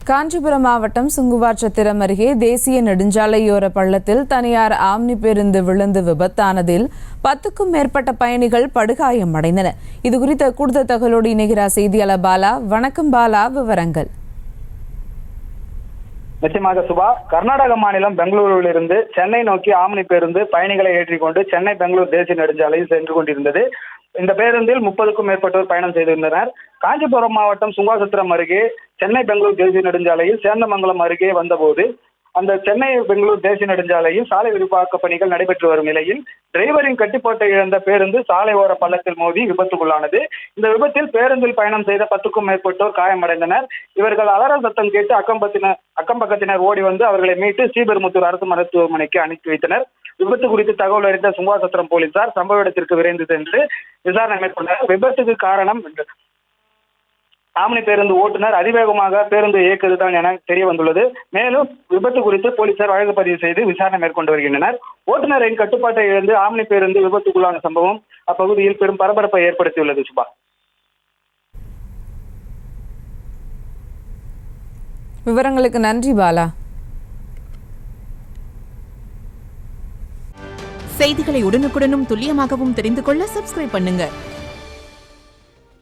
காஞ்சிபுரம் மாவட்டம் சுங்குவார்சத்திரம் அருகே தேசிய நெடுஞ்சாலையோர பள்ளத்தில் தனியார் ஆம்னி பேருந்து விழுந்து விபத்தானதில் 10க்கும் மேற்பட்ட பயணிகள் படுகாயமடைந்தனர். இதுகுறித்த கூடுதல் தகவலோடு இணைகிறார் செய்தியாளர் பாலா. வணக்கம் பாலா, விவரங்கள். நிச்சயமாக சுபா. கர்நாடக மாநிலம் பெங்களூருவில் இருந்து சென்னை நோக்கி ஆம்னி பேருந்து பயணிகளை ஏற்றிக்கொண்டு சென்னை பெங்களூர் தேசிய நெடுஞ்சாலையில் சென்று கொண்டிருந்தது. இந்த பேருந்தில் 30க்கும் மேற்பட்டோர் பயணம் செய்திருந்தனர். காஞ்சிபுரம் மாவட்டம் சுங்குவார்சத்திரம் அருகே சென்னை பெங்களூர் தேசிய நெடுஞ்சாலையில் சேந்தமங்கலம் அருகே வந்தபோது அந்த சென்னை பெங்களூர் தேசிய நெடுஞ்சாலையில் சாலை விரிவாக்க பணிகள் நடைபெற்று வரும் நிலையில் டிரைவரின் கட்டுப்பாட்டை இழந்த பேருந்து சாலை ஓர பள்ளத்தில் மோதி விபத்துக்குள்ளானது. இந்த விபத்தில் பேருந்தில் பயணம் செய்த 10க்கும் மேற்பட்டோர் காயமடைந்தனர். இவர்கள் அலறல் சத்தம் கேட்டு அக்கம் பக்கத்தினர் ஓடி வந்து அவர்களை மீட்டு ஸ்ரீபெரும்புத்தூர் அரசு மருத்துவமனைக்கு அனுப்பி வைத்தனர். விபத்து குறித்து தகவல் அறிந்த சுங்குவார்சத்திரம் போலீசார் சம்பவ இடத்திற்கு விரைந்து சென்று விசாரணை மேற்கொண்டனர். விபத்துக்கு காரணம் ஆம்னி பேருந்து ஓட்டுநர் அதிவேகமாக பேருந்து இயக்குவதுதான் என தெரிய வந்துள்ளது. மேலும் விபத்து குறித்து போலீசார் வழக்கு பதிவு செய்து விசாரணை மேற்கொண்டு வருகின்றனர். ஓட்டுநரின் கட்டுப்பாட்டை இழந்து ஆம்னி பேருந்து விபத்துக்குள்ளான சம்பவம் அப்பகுதியில் பெரும் பரபரப்பை ஏற்படுத்தியுள்ளது. சுபா, விவரங்களுக்கு நன்றி பாலா. செய்திகளை உடனுக்குடனும் துல்லியமாகவும் தெரிந்து கொள்ள சப்ஸ்கிரைப் பண்ணுங்க.